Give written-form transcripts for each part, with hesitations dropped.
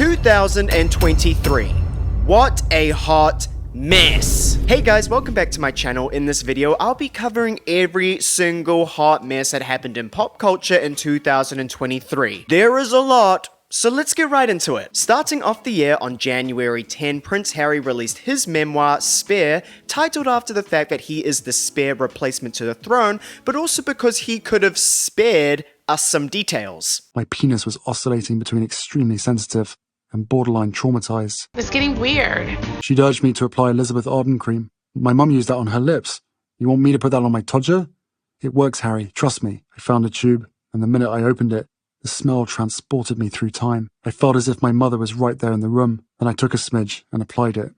2023. What a hot mess. Hey guys, welcome back to my channel. In this video, I'll be covering every single hot mess that happened in pop culture in 2023. There is a lot. So let's get right into it. Starting off the year on January 10, Prince Harry released his memoir, Spare, titled after the fact that he is the spare replacement to the throne, but also because he could have spared us some details. My penis was oscillating between extremely sensitive and borderline traumatized. It's getting weird. She'd urged me to apply Elizabeth Arden cream. My mum used that on her lips. You want me to put that on my todger? It works, Harry. Trust me. I found a tube, and the minute I opened it, the smell transported me through time. I felt as if my mother was right there in the room. Then I took a smidge and applied it.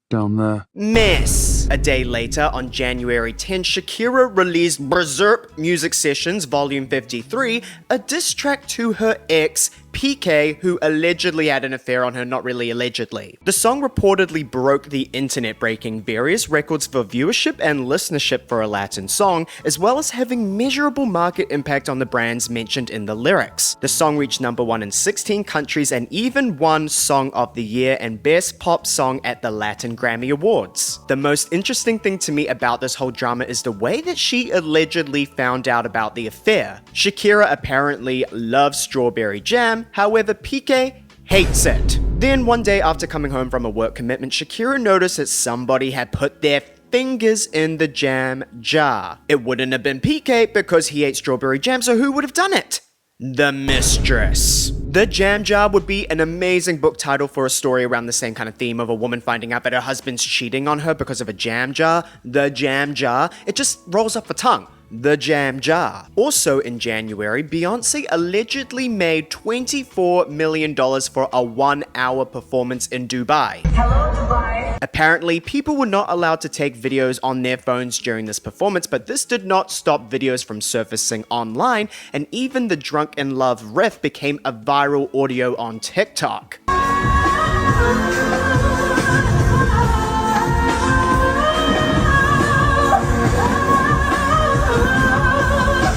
Down there. Mess. A day later, on January 10, Shakira released Berserk Music Sessions Volume 53, a diss track to her ex, PK, who allegedly had an affair on her, not really allegedly. The song reportedly broke the internet, breaking various records for viewership and listenership for a Latin song, as well as having measurable market impact on the brands mentioned in the lyrics. The song reached #1 in 16 countries and even won Song of the Year and Best Pop Song at the Latin Grammy Awards. The most interesting thing to me about this whole drama is the way that she allegedly found out about the affair. Shakira apparently loves strawberry jam, however PK hates it. Then one day after coming home from a work commitment, Shakira noticed that somebody had put their fingers in the jam jar. It wouldn't have been PK because he ate strawberry jam, so who would have done it? The mistress. The Jam Jar would be an amazing book title for a story around the same kind of theme of a woman finding out that her husband's cheating on her because of a jam jar. The Jam Jar. It just rolls off the tongue. The Jam Jar. Also in January, Beyonce allegedly made $24 million for a 1-hour performance in Dubai. Hello, Dubai. Apparently, people were not allowed to take videos on their phones during this performance, but this did not stop videos from surfacing online, and even the Drunk in Love riff became a viral audio on TikTok.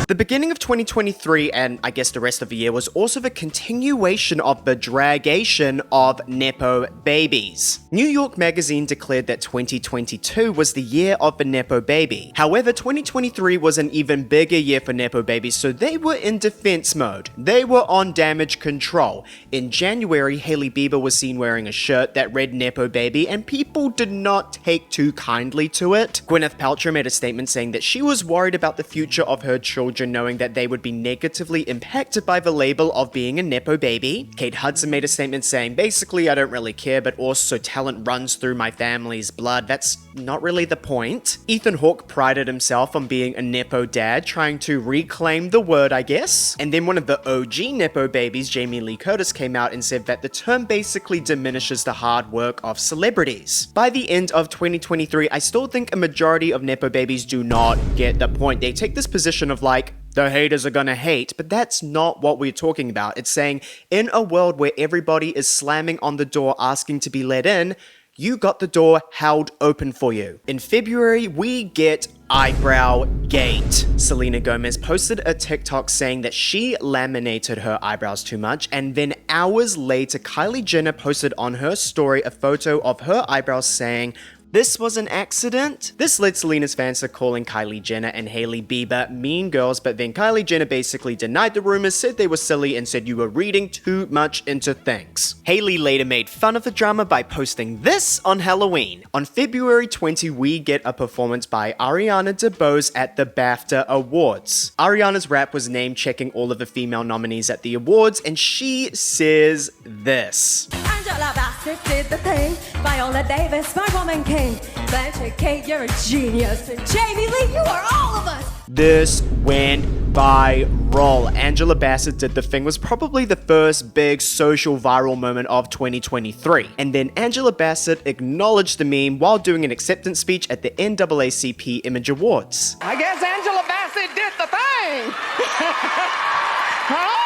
The beginning of 2023, and I guess the rest of the year, was also the continuation of the dragation of Nepo babies. New York Magazine declared that 2022 was the year of the Nepo baby. However, 2023 was an even bigger year for Nepo babies, so they were in defense mode. They were on damage control. In January, Hailey Bieber was seen wearing a shirt that read Nepo baby, and people did not take too kindly to it. Gwyneth Paltrow made a statement saying that she was worried about the future of her children, knowing that they would be negatively impacted by the label of being a Nepo baby. Kate Hudson made a statement saying, basically, I don't really care, but also talent runs through my family's blood. That's not really the point. Ethan Hawke prided himself on being a Nepo dad, trying to reclaim the word, I guess. And then one of the OG Nepo babies, Jamie Lee Curtis, came out and said that the term basically diminishes the hard work of celebrities. By the end of 2023, I still think a majority of Nepo babies do not get the point. They take this position of like, the haters are gonna hate, but that's not what we're talking about. It's saying, in a world where everybody is slamming on the door asking to be let in, you got the door held open for you. In February, we get eyebrow gate. Selena Gomez posted a TikTok saying that she laminated her eyebrows too much, and then hours later, Kylie Jenner posted on her story a photo of her eyebrows saying, "This was an accident." This led Selena's fans to calling Kylie Jenner and Hailey Bieber mean girls, but then Kylie Jenner basically denied the rumors, said they were silly, and said you were reading too much into things. Hailey later made fun of the drama by posting this on Halloween. On February 20, we get a performance by Ariana DeBose at the BAFTA Awards. Ariana's rap was name-checking all of the female nominees at the awards, and she says this. Angela Bassett did the thing. Viola Davis, my woman king. Blanche Kate, you're a genius. And Jamie Lee, you are all of us. This went viral. Angela Bassett did the thing was probably the first big social viral moment of 2023. And then Angela Bassett acknowledged the meme while doing an acceptance speech at the NAACP Image Awards. I guess Angela Bassett did the thing. Huh?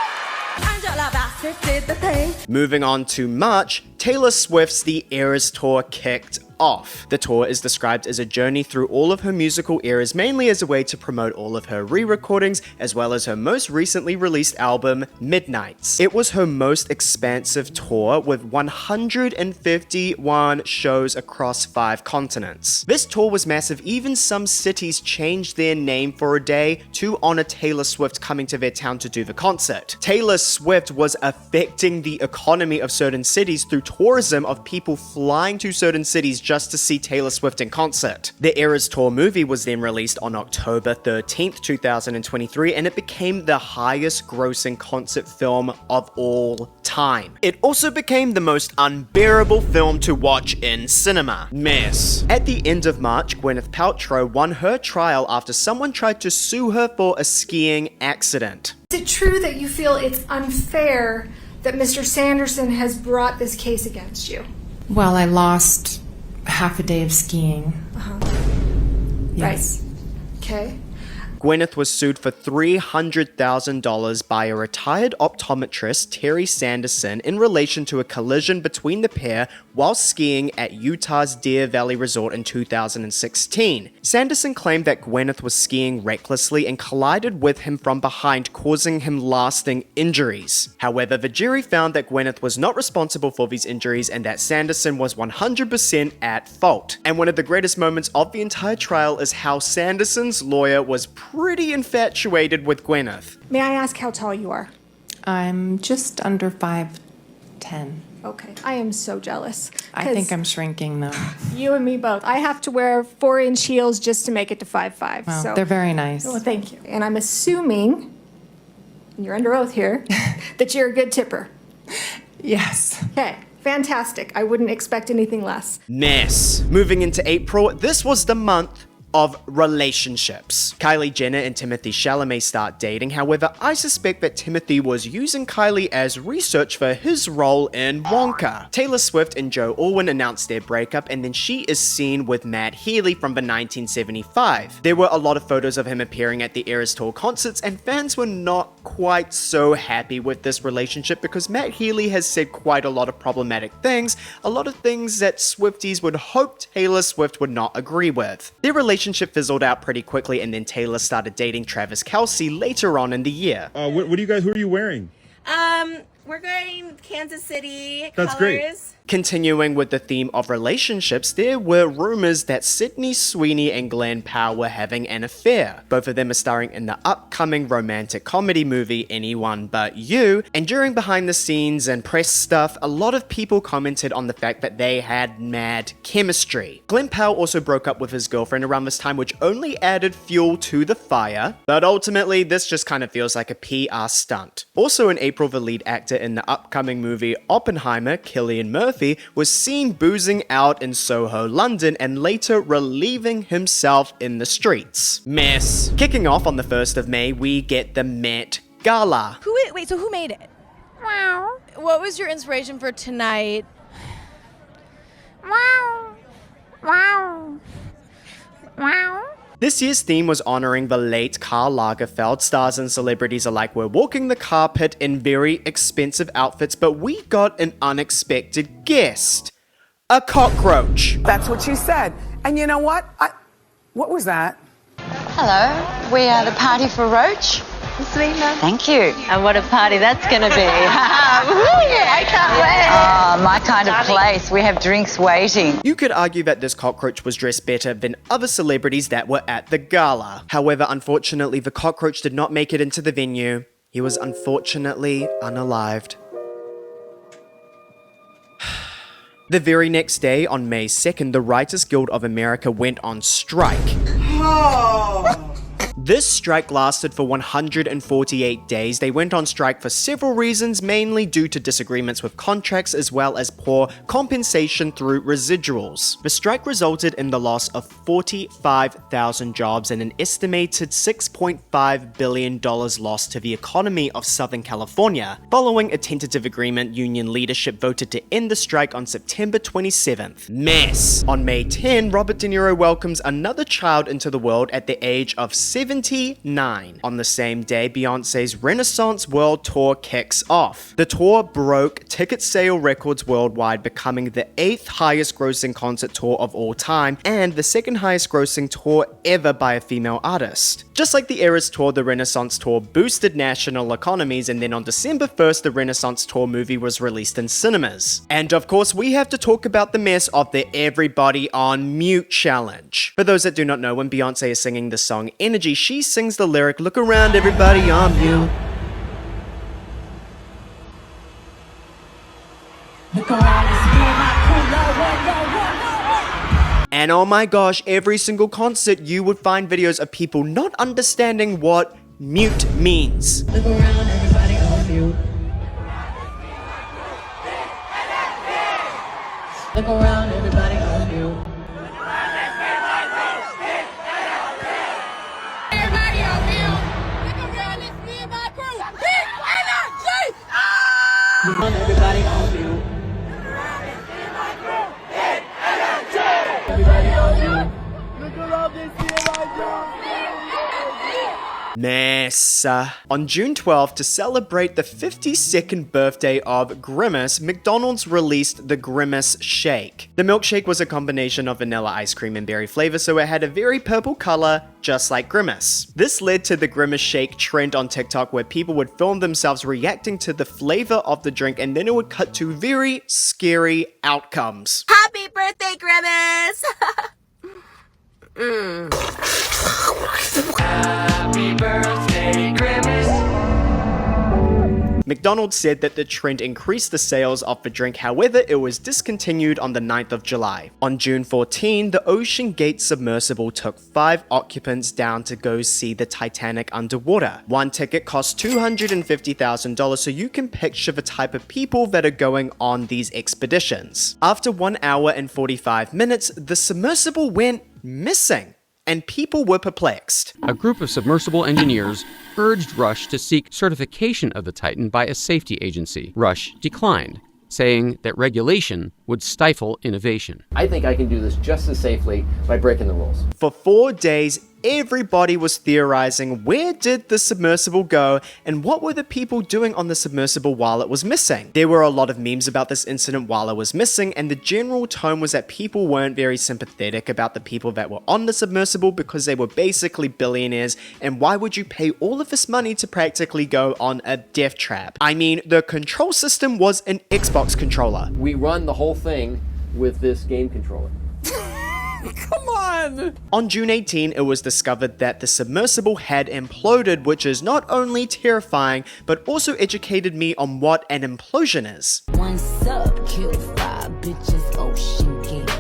Angela Bassett did the thing. Moving on to March, Taylor Swift's The Eras Tour kicked off. The tour is described as a journey through all of her musical eras, mainly as a way to promote all of her re-recordings, as well as her most recently released album, Midnights. It was her most expansive tour, with 151 shows across 5 continents. This tour was massive. Even some cities changed their name for a day to honor Taylor Swift coming to their town to do the concert. Taylor Swift was affecting the economy of certain cities through tourism of people flying to certain cities just to see Taylor Swift in concert. The Eras Tour movie was then released on October 13th, 2023, and it became the highest grossing concert film of all time. It also became the most unbearable film to watch in cinema. Mess. At the end of March, Gwyneth Paltrow won her trial after someone tried to sue her for a skiing accident. Is it true that you feel it's unfair that Mr. Sanderson has brought this case against you? Well, I lost half a day of skiing. Yes. Right. Okay. Gwyneth was sued for $300,000 by a retired optometrist, Terry Sanderson, in relation to a collision between the pair while skiing at Utah's Deer Valley Resort in 2016. Sanderson claimed that Gwyneth was skiing recklessly and collided with him from behind, causing him lasting injuries. However, the jury found that Gwyneth was not responsible for these injuries and that Sanderson was 100% at fault. And one of the greatest moments of the entire trial is how Sanderson's lawyer was pretty infatuated with Gwyneth. May I ask how tall you are? I'm just under 5'10". Okay. I am so jealous. I think I'm shrinking though. You and me both. I have to wear 4-inch heels just to make it to 5'5". Well, so they're very nice. Well, thank you. And I'm assuming, and you're under oath here, that you're a good tipper. Yes. Okay. Fantastic. I wouldn't expect anything less. Mess. Moving into April, this was the month of relationships. Kylie Jenner and Timothée Chalamet start dating. However, I suspect that Timothy was using Kylie as research for his role in Wonka. Taylor Swift and Joe Alwyn announced their breakup, and then she is seen with Matt Healy from the 1975. There were a lot of photos of him appearing at the Eras Tour concerts, and fans were not quite so happy with this relationship because Matt Healy has said quite a lot of problematic things, a lot of things that Swifties would hope Taylor Swift would not agree with. Their relationship fizzled out pretty quickly, and then Taylor started dating Travis Kelce later on in the year. Who are you wearing? We're going Kansas City That's colors. great. Continuing with the theme of relationships, there were rumors that Sydney Sweeney and Glenn Powell were having an affair. Both of them are starring in the upcoming romantic comedy movie Anyone But You, and during behind the scenes and press stuff, a lot of people commented on the fact that they had mad chemistry. Glenn Powell also broke up with his girlfriend around this time, which only added fuel to the fire, but ultimately this just kind of feels like a PR stunt. Also in April, the lead actor in the upcoming movie Oppenheimer, Cillian Murphy, was seen boozing out in Soho, London, and later relieving himself in the streets. Mess. Kicking off on the 1st of May, we get the Met Gala. Wait, so who made it? Wow. What was your inspiration for tonight? Wow. Wow. Wow. This year's theme was honoring the late Karl Lagerfeld. Stars and celebrities alike were walking the carpet in very expensive outfits, but we got an unexpected guest. A cockroach. That's what she said. And you know what? What was that? Hello, we are the party for Roach. Thank you. And what a party that's going to be. I can't wait. Oh, my kind of place. We have drinks waiting. You could argue that this cockroach was dressed better than other celebrities that were at the gala. However, unfortunately, the cockroach did not make it into the venue. He was unfortunately unalived. The very next day, on May 2nd, the Writers Guild of America went on strike. This strike lasted for 148 days. They went on strike for several reasons, mainly due to disagreements with contracts as well as poor compensation through residuals. The strike resulted in the loss of 45,000 jobs and an estimated $6.5 billion lost to the economy of Southern California. Following a tentative agreement, union leadership voted to end the strike on September 27th. Mess! On May 10, Robert De Niro welcomes another child into the world at the age of 17 79. On the same day, Beyonce's Renaissance World Tour kicks off. The tour broke ticket sale records worldwide, becoming the 8th highest grossing concert tour of all time and the 2nd highest grossing tour ever by a female artist. Just like the Eras Tour, the Renaissance Tour boosted national economies, and then on December 1st, the Renaissance Tour movie was released in cinemas. And of course, we have to talk about the mess of the Everybody on Mute challenge. For those that do not know, when Beyonce is singing the song Energy, she sings the lyric, "Look around, everybody on mute." Look around and see my And oh my gosh, every single concert you would find videos of people not understanding what mute means. Look around, everybody on mute. Look around, everybody on mute. Everybody on mute. Look around, it's me and my crew. Big energy. Look around, everybody on mute. Everybody on mute. Look around, it's me and my crew. Mess. On June 12th, to celebrate the 52nd birthday of Grimace, McDonald's released the Grimace Shake. The milkshake was a combination of vanilla ice cream and berry flavor, so it had a very purple color, just like Grimace. This led to the Grimace Shake trend on TikTok, where people would film themselves reacting to the flavor of the drink, and then it would cut to very scary outcomes. Happy birthday, Grimace! McDonald's said that the trend increased the sales of the drink, however, it was discontinued on the 9th of July. On June 14, the Ocean Gate submersible took 5 occupants down to go see the Titanic underwater. One ticket cost $250,000, so you can picture the type of people that are going on these expeditions. After 1 hour and 45 minutes, the submersible went missing, and people were perplexed. A group of submersible engineers urged Rush to seek certification of the Titan by a safety agency. Rush declined, saying that regulation would stifle innovation. I think I can do this just as safely by breaking the rules. For 4 days, everybody was theorizing, where did the submersible go and what were the people doing on the submersible while it was missing? There were a lot of memes about this incident while it was missing, and the general tone was that people weren't very sympathetic about the people that were on the submersible because they were basically billionaires, and why would you pay all of this money to practically go on a death trap? I mean, the control system was an Xbox controller. We run the whole thing with this game controller. Come on! On June 18, it was discovered that the submersible had imploded, which is not only terrifying, but also educated me on what an implosion is. One sub, kill 5 bitches, Ocean Gate.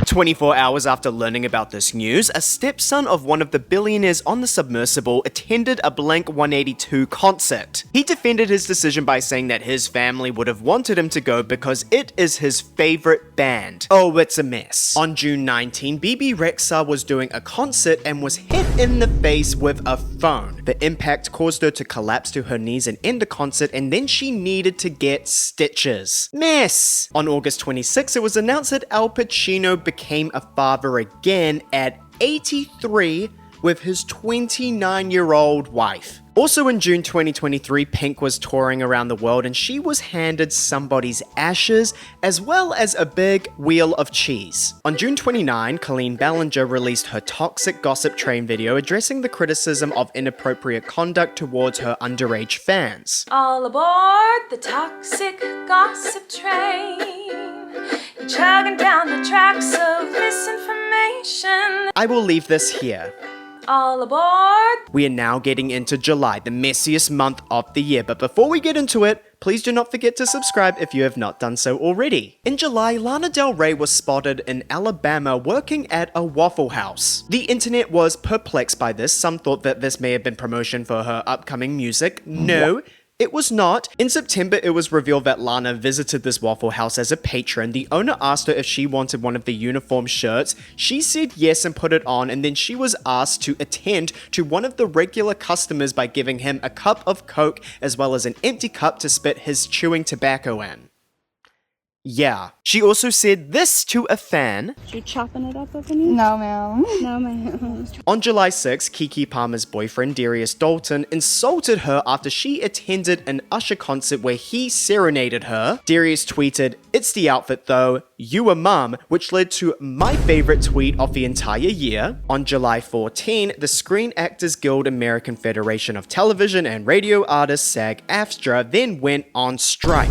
24 hours after learning about this news, a stepson of one of the billionaires on the submersible attended a Blink-182 concert. He defended his decision by saying that his family would have wanted him to go because it is his favorite band. Oh, it's a mess. On June 19, BB Rexha was doing a concert and was hit in the face with a phone. The impact caused her to collapse to her knees and end the concert, and then she needed to get stitches. Mess! On August 26, it was announced that Al Pacino became a father again at 83 with his 29-year-old wife. Also in June 2023, Pink was touring around the world and she was handed somebody's ashes as well as a big wheel of cheese. On June 29, Colleen Ballinger released her Toxic Gossip Train video addressing the criticism of inappropriate conduct towards her underage fans. All aboard the toxic gossip train. You're chugging down the tracks of misinformation. I will leave this here. All aboard! We are now getting into July, the messiest month of the year, but before we get into it, please do not forget to subscribe if you have not done so already. In July, Lana Del Rey was spotted in Alabama working at a Waffle House. The internet was perplexed by this. Some thought that this may have been promotion for her upcoming music. No. It was not. In September, it was revealed that Lana visited this Waffle House as a patron. The owner asked her if she wanted one of the uniform shirts. She said yes and put it on, and then she was asked to attend to one of the regular customers by giving him a cup of Coke as well as an empty cup to spit his chewing tobacco in. Yeah. She also said this to a fan. You chopping it up over here? No, ma'am. No, ma'am. On July 6, Keke Palmer's boyfriend, Darius Dalton, insulted her after she attended an Usher concert where he serenaded her. Darius tweeted, "It's the outfit though, you a mum," which led to my favorite tweet of the entire year. On July 14, the Screen Actors Guild American Federation of Television and Radio Artists SAG-AFTRA then went on strike.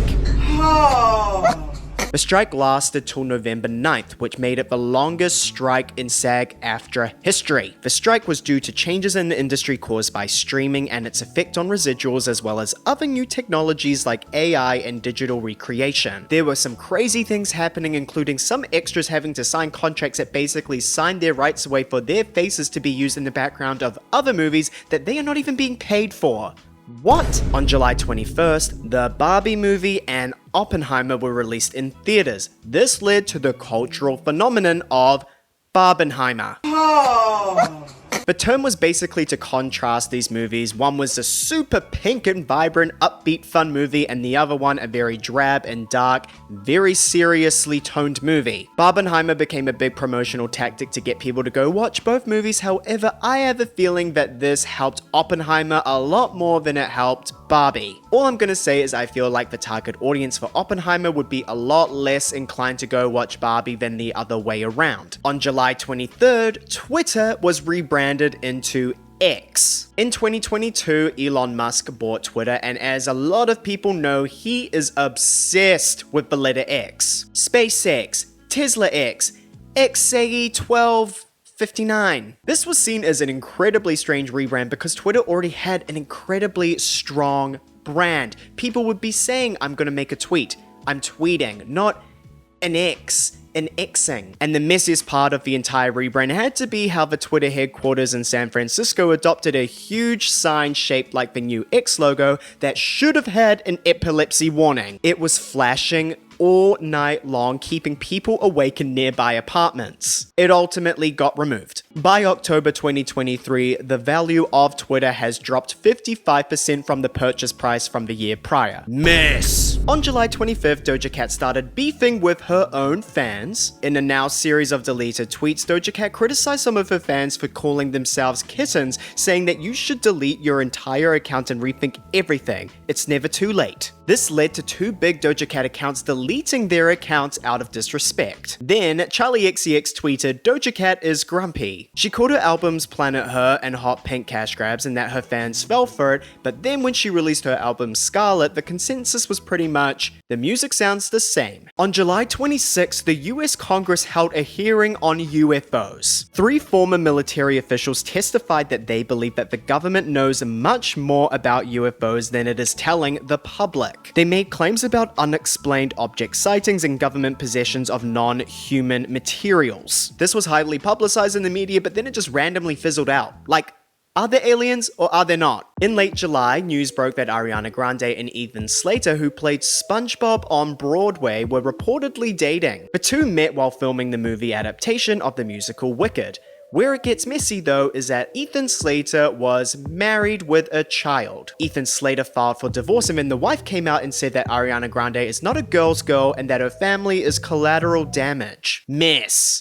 The strike lasted till November 9th, which made it the longest strike in SAG-AFTRA history. The strike was due to changes in the industry caused by streaming and its effect on residuals, as well as other new technologies like AI and digital recreation. There were some crazy things happening, including some extras having to sign contracts that basically signed their rights away for their faces to be used in the background of other movies that they are not even being paid for. What? On July 21st, the Barbie movie and Oppenheimer were released in theaters. This led to the cultural phenomenon of Barbenheimer. The term was basically to contrast these movies. One was a super pink and vibrant, upbeat, fun movie, and the other one a very drab and dark, very seriously toned movie. Barbenheimer became a big promotional tactic to get people to go watch both movies. However, I have a feeling that this helped Oppenheimer a lot more than it helped Barbie. All I'm gonna say is I feel like the target audience for Oppenheimer would be a lot less inclined to go watch Barbie than the other way around. On July 23rd, Twitter was rebranded into X. In 2022, Elon Musk bought Twitter, and as a lot of people know, he is obsessed with the letter X. SpaceX, Tesla X, XAE 1259. This was seen as an incredibly strange rebrand because Twitter already had an incredibly strong brand. People would be saying, "I'm gonna make a tweet. I'm tweeting," not an X. An Xing. And the messiest part of the entire rebrand had to be how the Twitter headquarters in San Francisco adopted a huge sign shaped like the new X logo that should have had an epilepsy warning. It was flashing all night long, keeping people awake in nearby apartments. It ultimately got removed. By October 2023, the value of Twitter has dropped 55% from the purchase price from the year prior. Mess! On July 25th, Doja Cat started beefing with her own fans. In a now series of deleted tweets, Doja Cat criticized some of her fans for calling themselves kittens, saying that you should delete your entire account and rethink everything. It's never too late. This led to two big Doja Cat accounts deleting their accounts out of disrespect. Then, Charlie XCX tweeted, "Doja Cat is grumpy." She called her albums Planet Her and Hot Pink cash grabs and that her fans fell for it, but then when she released her album Scarlet, the consensus was pretty much, the music sounds the same. On July 26th, the US Congress held a hearing on UFOs. 3 former military officials testified that they believe that the government knows much more about UFOs than it is telling the public. They made claims about unexplained object sightings and government possessions of non-human materials. This was highly publicized in the media, but then it just randomly fizzled out. Like, are there aliens or are there not? In late July, news broke that Ariana Grande and Ethan Slater, who played SpongeBob on Broadway, were reportedly dating. The two met while filming the movie adaptation of the musical Wicked. Where it gets messy though is that Ethan Slater was married with a child. Ethan Slater filed for divorce, and then the wife came out and said that Ariana Grande is not a girl's girl and that her family is collateral damage. Mess.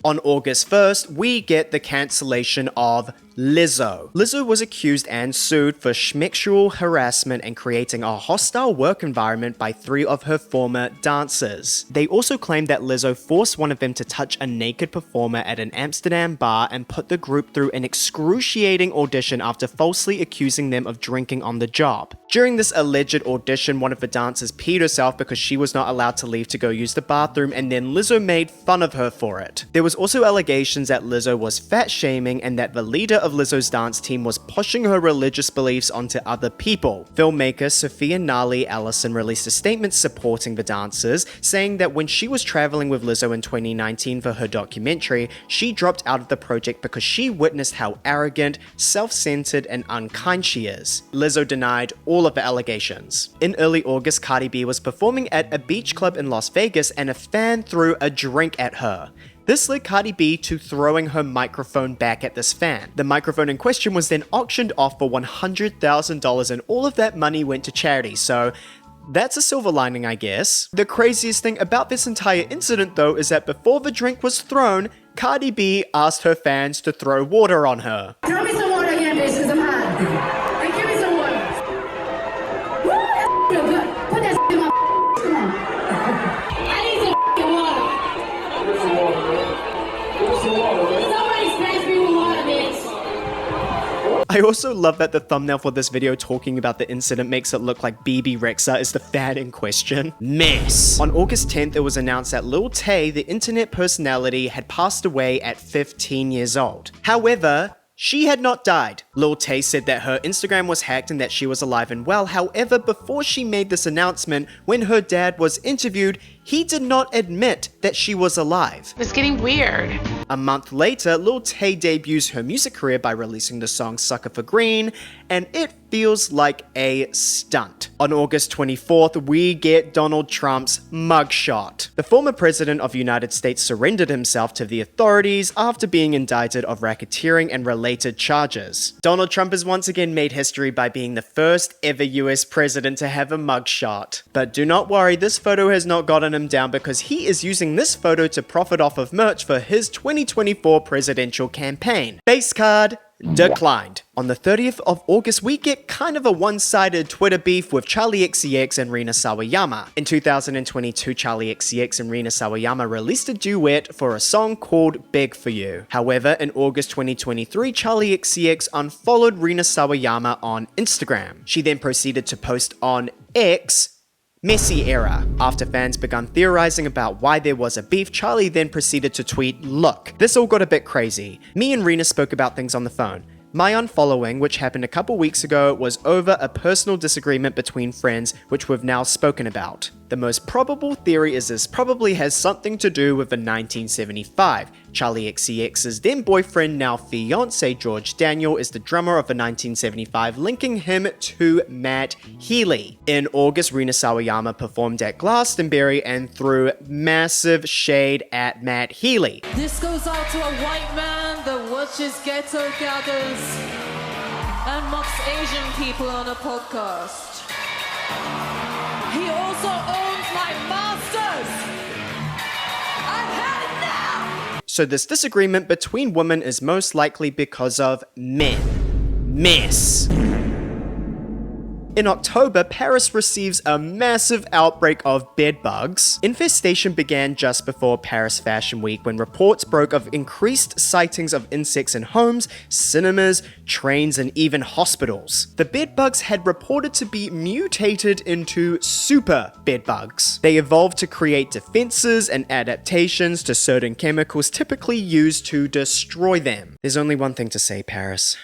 On August 1st, we get the cancellation of Lizzo. Lizzo was accused and sued for sexual harassment and creating a hostile work environment by 3 of her former dancers. They also claimed that Lizzo forced one of them to touch a naked performer at an Amsterdam bar and put the group through an excruciating audition after falsely accusing them of drinking on the job. During this alleged audition, one of the dancers peed herself because she was not allowed to leave to go use the bathroom, and then Lizzo made fun of her for it. There was also allegations that Lizzo was fat shaming and that the leader of Lizzo's dance team was pushing her religious beliefs onto other people. Filmmaker Sophia Nali Allison released a statement supporting the dancers, saying that when she was traveling with Lizzo in 2019 for her documentary, she dropped out of the project because she witnessed how arrogant, self-centered, and unkind she is. Lizzo denied all of the allegations. In early August, Cardi B was performing at a beach club in Las Vegas and a fan threw a drink at her. This led Cardi B to throwing her microphone back at this fan. The microphone in question was then auctioned off for $100,000 and all of that money went to charity, so That's a silver lining, I guess. The craziest thing about this entire incident, though, is that before the drink was thrown, Cardi B asked her fans to throw water on her. Throw me some water again, bitch, because I'm hot. And give me some water. Woo, that feel good. Put that in my come on. I need some water. Give me some water, man. Give me some water, man. Somebody smash me with water, bitch. I also love that the thumbnail for this video talking about the incident makes it look like BB Rexa is the fan in question. Mess. On August 10th, it was announced that Lil Tay, the internet personality, had passed away at 15 years old. However, she had not died. Lil Tay said that her Instagram was hacked and that she was alive and well. However, before she made this announcement, when her dad was interviewed, he did not admit that she was alive. It's getting weird. A month later, Lil Tay debuts her music career by releasing the song Sucker for Green, and it feels like a stunt. On August 24th, we get Donald Trump's mugshot. The former president of the United States surrendered himself to the authorities after being indicted of racketeering and related charges. Donald Trump has once again made history by being the first ever US president to have a mugshot. But do not worry, this photo has not gotten him down because he is using this photo to profit off of merch for his 2024 presidential campaign. Base card declined. On the 30th of August, we get kind of a one-sided Twitter beef with Charli XCX and Rina Sawayama. In 2022, Charli XCX and Rina Sawayama released a duet for a song called Beg For You. However, in August 2023, Charli XCX unfollowed Rina Sawayama on Instagram. She then proceeded to post on X, Messy era. After fans began theorizing about why there was a beef, Charli then proceeded to tweet, "Look, this all got a bit crazy. Me and Rina spoke about things on the phone. My unfollowing, which happened a couple weeks ago, was over a personal disagreement between friends, which we've now spoken about. The most probable theory is this probably has something to do with the 1975. Charli XCX's then boyfriend, now fiance George Daniel, is the drummer of the 1975, linking him to Matt Healy. In August, Rina Sawayama performed at Glastonbury and threw massive shade at Matt Healy. This goes out to a white man that watches ghetto gathers and mocks Asian people on a podcast. He also owns my masters! I've had it now! So this disagreement between women is most likely because of men. Mess. In October, Paris receives a massive outbreak of bed bugs. Infestation began just before Paris Fashion Week when reports broke of increased sightings of insects in homes, cinemas, trains, and even hospitals. The bed bugs had reported to be mutated into super bed bugs. They evolved to create defenses and adaptations to certain chemicals typically used to destroy them. There's only one thing to say, Paris.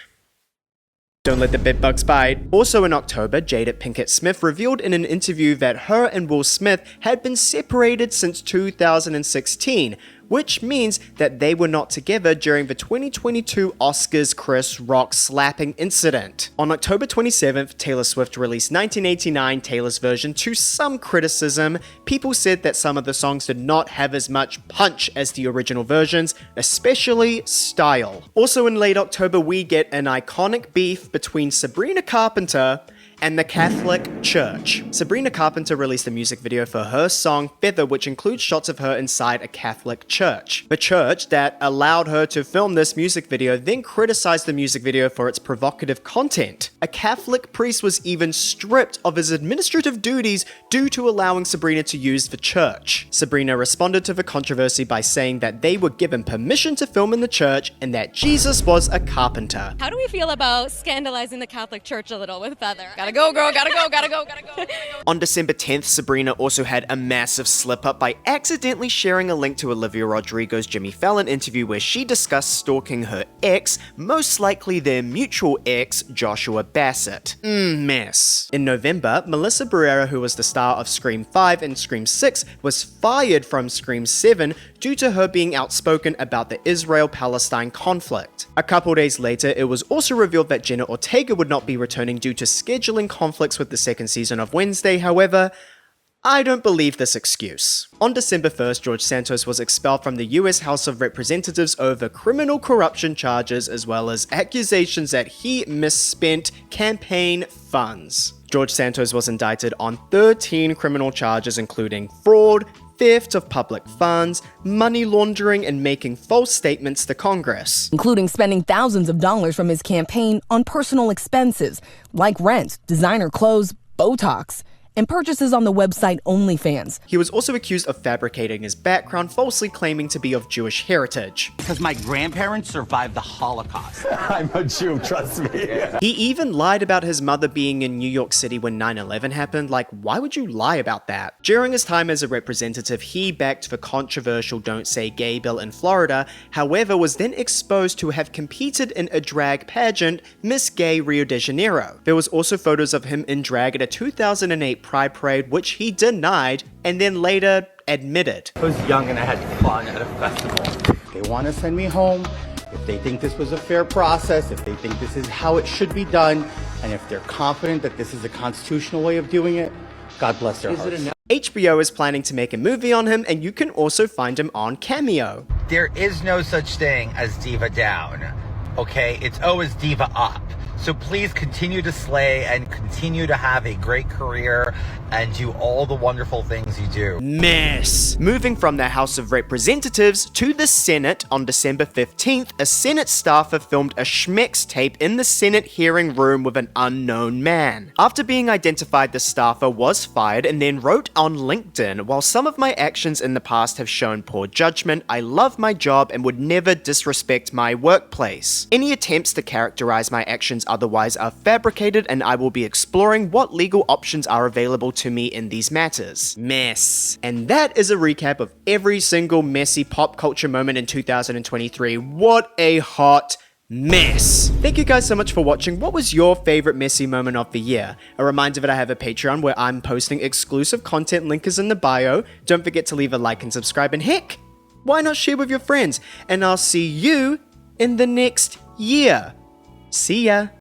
Don't let the bedbugs bite. Also in October, Jada Pinkett Smith revealed in an interview that her and Will Smith had been separated since 2016, which means that they were not together during the 2022 Oscars Chris Rock slapping incident. On October 27th, Taylor Swift released 1989 Taylor's version to some criticism. People said that some of the songs did not have as much punch as the original versions, especially style. Also in late October, we get an iconic beef between Sabrina Carpenter and the Catholic Church. Sabrina Carpenter released a music video for her song Feather, which includes shots of her inside a Catholic church. The church that allowed her to film this music video then criticized the music video for its provocative content. A Catholic priest was even stripped of his administrative duties due to allowing Sabrina to use the church. Sabrina responded to the controversy by saying that they were given permission to film in the church and that Jesus was a carpenter. How do we feel about scandalizing the Catholic Church a little with Feather? Gotta go, girl, gotta go, gotta go, gotta go. On December 10th, Sabrina also had a massive slip-up by accidentally sharing a link to Olivia Rodrigo's Jimmy Fallon interview where she discussed stalking her ex, most likely their mutual ex, Joshua Bassett. Mess. In November, Melissa Barrera, who was the star of Scream 5 and Scream 6, was fired from Scream 7 due to her being outspoken about the Israel-Palestine conflict. A couple days later, it was also revealed that Jenna Ortega would not be returning due to scheduling conflicts with the second season of Wednesday. However, I don't believe this excuse. On December 1st, George Santos was expelled from the US House of Representatives over criminal corruption charges as well as accusations that he misspent campaign funds. George Santos was indicted on 13 criminal charges including fraud, theft of public funds, money laundering, and making false statements to Congress, including spending thousands of dollars from his campaign on personal expenses like rent, designer clothes, Botox, and purchases on the website OnlyFans. He was also accused of fabricating his background, falsely claiming to be of Jewish heritage. Because my grandparents survived the Holocaust. I'm a Jew, trust me. He even lied about his mother being in New York City when 9/11 happened. Like, why would you lie about that? During his time as a representative, he backed the controversial Don't Say Gay bill in Florida, however was then exposed to have competed in a drag pageant, Miss Gay Rio de Janeiro. There was also photos of him in drag at a 2008 Pride Parade, which he denied and then later admitted. I was young and I had fun at a festival. They want to send me home. If they think this was a fair process, if they think this is how it should be done, and if they're confident that this is a constitutional way of doing it, God bless their hearts. HBO is planning to make a movie on him, and you can also find him on Cameo. There is no such thing as diva down, okay? It's always diva up. So please continue to slay and continue to have a great career and do all the wonderful things you do. Mess. Moving from the House of Representatives to the Senate, on December 15th, a Senate staffer filmed a schmex tape in the Senate hearing room with an unknown man. After being identified, the staffer was fired and then wrote on LinkedIn, "While some of my actions in the past have shown poor judgment, I love my job and would never disrespect my workplace. Any attempts to characterize my actions otherwise are fabricated, and I will be exploring what legal options are available to me in these matters." Mess. And that is a recap of every single messy pop culture moment in 2023. What a hot mess. Thank you guys so much for watching. What was your favorite messy moment of the year? A reminder that I have a Patreon where I'm posting exclusive content. Link is in the bio. Don't forget to leave a like and subscribe, and heck, why not share with your friends? And I'll see you in the next year. See ya.